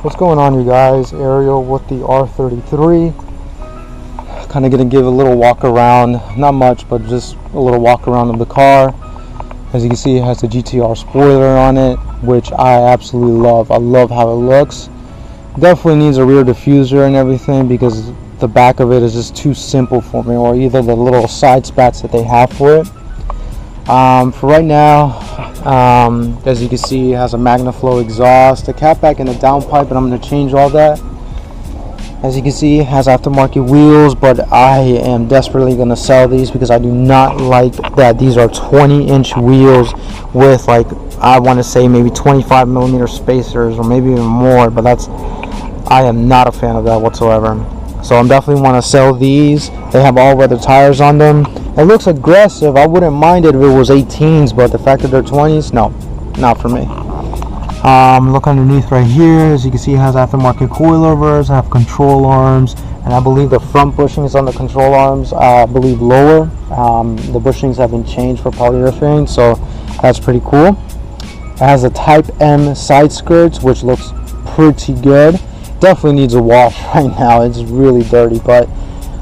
What's going on, you guys? Ariel with the R33. Kind of gonna give a little walk around, not much, but just a little walk around of the car. As you can see, it has the GTR spoiler on it, which I absolutely love. I love how it looks. Definitely needs a rear diffuser and everything because the back of it is just too simple for me, or either the little side spats that they have for it. For right now, as you can see, it has a MagnaFlow exhaust, a catback and a downpipe, and I'm going to change all that. As you can see, it has aftermarket wheels, but I am desperately going to sell these because I do not like that these are 20-inch wheels with, like, I want to say maybe 25mm spacers or maybe even more, but I am not a fan of that whatsoever. So I'm definitely want to sell these. They have all-weather tires on them. It looks aggressive. I wouldn't mind it if it was 18s, but the fact that they're 20s, no, not for me. Look underneath right here. As you can see, it has aftermarket coilovers, I have control arms, and I believe the front bushings on the control arms, I believe lower. The bushings have been changed for polyurethane, so that's pretty cool. It has a Type M side skirts, which looks pretty good. Definitely needs a wash right now. It's really dirty, but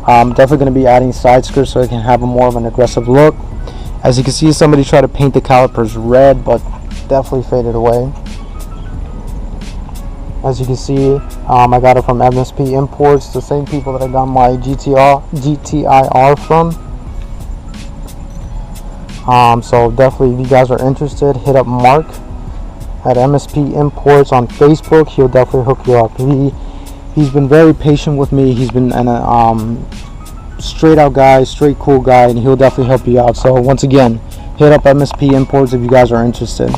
I'm definitely going to be adding side skirts so it can have a more of an aggressive look. As you can see, somebody tried to paint the calipers red, but definitely faded away. As you can see, I got it from MSP Imports, the same people that I got my GTIR from. So definitely, if you guys are interested, hit up Mark at MSP Imports on Facebook. He'll definitely hook you up. He's been very patient with me. He's been a straight out guy, straight cool guy, and he'll definitely help you out. So once again, hit up MSP Imports if you guys are interested.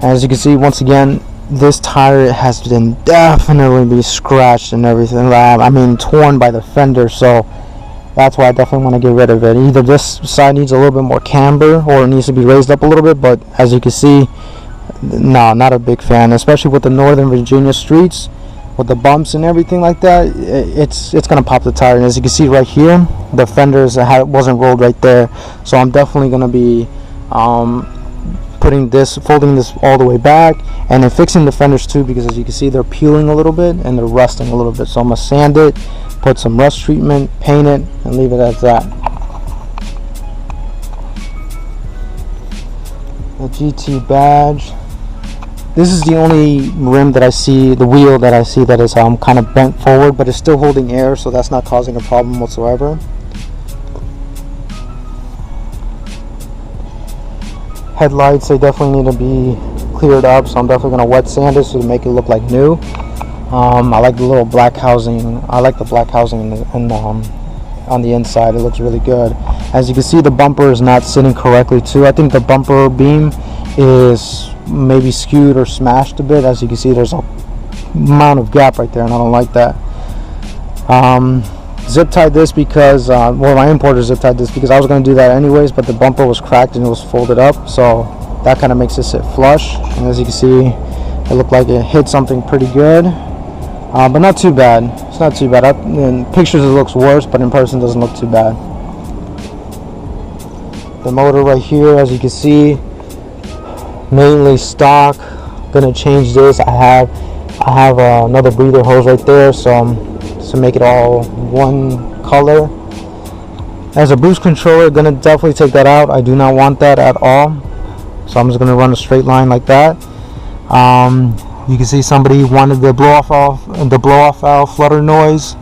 As you can see, once again, this tire has been definitely scratched and everything. I mean, torn by the fender, so that's why I definitely want to get rid of it. Either this side needs a little bit more camber or it needs to be raised up a little bit, but as you can see, no, not a big fan, especially with the Northern Virginia streets with the bumps and everything like that. It's gonna pop the tire, and as you can see right here, the fenders wasn't rolled right there, so I'm definitely gonna be folding this all the way back and then fixing the fenders too, because as you can see, they're peeling a little bit and they're rusting a little bit. So I'm gonna sand it, put some rust treatment, paint it, and leave it as that. The GT badge. This is the only rim that I see, the wheel that I see that is kind of bent forward, but it's still holding air, so that's not causing a problem whatsoever. Headlights, they definitely need to be cleared up, so I'm definitely going to wet sand it to make it look like new. I like the little black housing. I like the black housing on the inside. It looks really good. As you can see, the bumper is not sitting correctly too. I think the bumper beam is maybe skewed or smashed a bit. As you can see, there's a amount of gap right there, and I don't like that. Zip tied this because well, my importer zip tied this because I was going to do that anyways, but the bumper was cracked and it was folded up, so that kind of makes it sit flush. And as you can see, it looked like it hit something pretty good, but not too bad. It's not too bad. In pictures it looks worse, but in person it doesn't look too bad. The motor right here, as you can see, mainly stock. Gonna change this. I have another breather hose right there, so to make it all one color. As a boost controller, gonna definitely take that out. I do not want that at all, so I'm just gonna run a straight line like that. You can see somebody wanted the blow off valve flutter noise.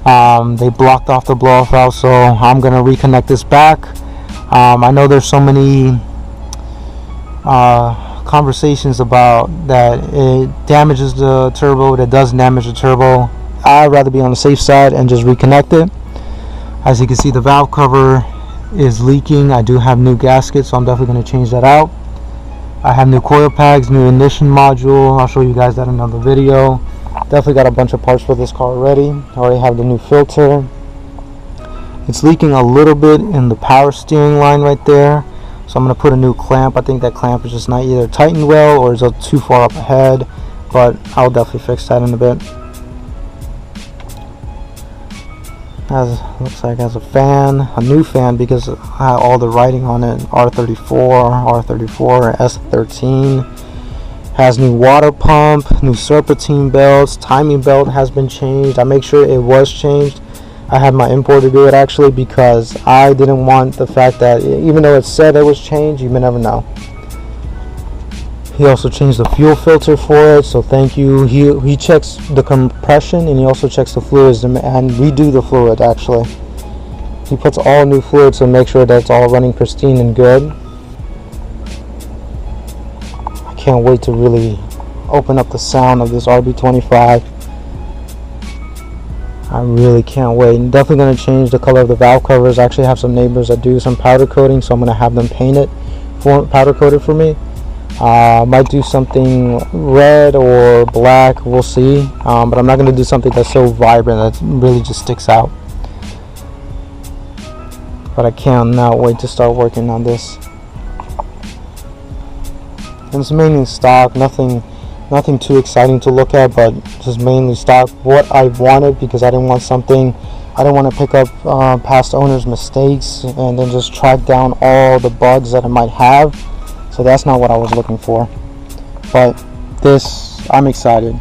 They blocked off the blow off valve, so I'm gonna reconnect this back. I know there's so many conversations about that it damages the turbo. That does damage the turbo. I'd rather be on the safe side and just reconnect it. As you can see, the valve cover is leaking. I do have new gaskets, so I'm definitely going to change that out. I have new coil packs, new ignition module. I'll show you guys that in another video. Definitely got a bunch of parts for this car already. I already have the new filter. It's leaking a little bit in the power steering line right there, so I'm going to put a new clamp. I think that clamp is just not either tightened well or is too far up ahead, but I'll definitely fix that in a bit. Looks like it has a fan, a new fan, because I have all the writing on it. R34, R34, S13. Has new water pump, new serpentine belts, timing belt has been changed. I make sure it was changed. I had my importer do it actually because I didn't want the fact that even though it said it was changed, you may never know. He also changed the fuel filter for it, so thank you. He checks the compression and he also checks the fluids and redo the fluid actually. He puts all new fluids to make sure that it's all running pristine and good. I can't wait to really open up the sound of this RB25. I really can't wait. I'm definitely going to change the color of the valve covers. I actually have some neighbors that do some powder coating, so I'm going to have them paint it powder coated for me. Might do something red or black, we'll see, but I'm not going to do something that's so vibrant that really just sticks out. But I cannot wait to start working on this. And it's mainly stock, nothing too exciting to look at, but just mainly stock what I wanted, because I didn't want to pick up past owners' mistakes and then just track down all the bugs that it might have. So that's not what I was looking for. But this, I'm excited.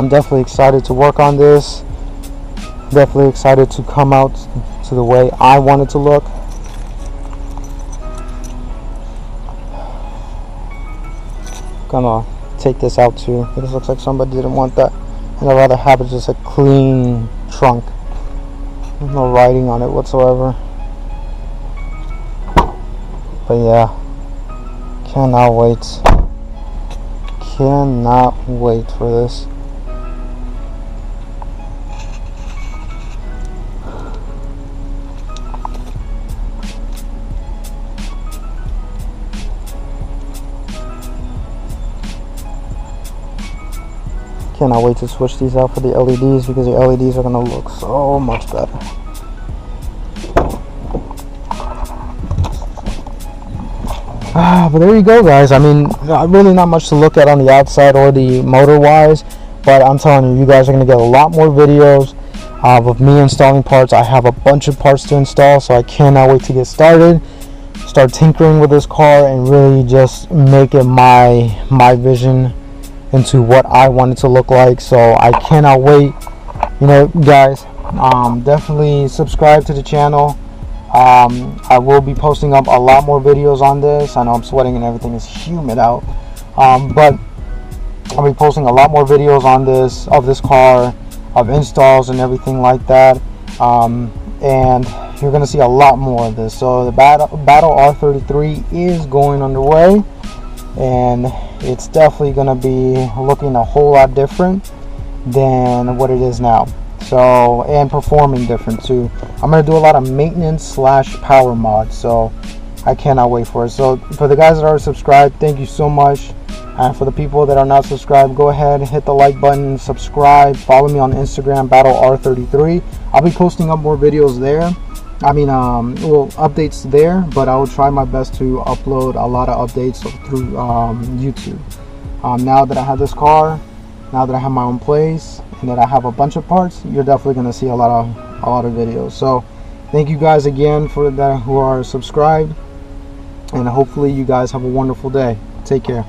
I'm definitely excited to work on this. Definitely excited to come out to the way I want it to look. Gonna take this out too. This looks like somebody didn't want that, and I'd rather have it just a clean trunk. There's no writing on it whatsoever. But yeah, cannot wait for this. Cannot wait to switch these out for the LEDs, because the LEDs are going to look so much better. But there you go, guys. I mean, really not much to look at on the outside or the motor wise, but I'm telling you, you guys are going to get a lot more videos of me installing parts. I have a bunch of parts to install, so I cannot wait to get started, start tinkering with this car, and really just make it my vision into what I want it to look like. So I cannot wait. You know, guys, definitely subscribe to the channel. I will be posting up a lot more videos on this. I know I'm sweating and everything is humid out, but I'll be posting a lot more videos on this, of this car, of installs and everything like that, and you're going to see a lot more of this. So the battle R33 is going underway, and it's definitely going to be looking a whole lot different than what it is now. So, and performing different too. I'm going to do a lot of maintenance / power mods, so I cannot wait for it. So for the guys that are subscribed, thank you so much. And for the people that are not subscribed, go ahead, hit the like button, subscribe, follow me on Instagram, battle R33. I'll be posting up more videos there. I mean, well, updates there, but I will try my best to upload a lot of updates through YouTube. Now that I have this car, now that I have my own place, and that I have a bunch of parts, you're definitely going to see a lot of videos. So thank you guys again for that who are subscribed, and hopefully you guys have a wonderful day. Take care.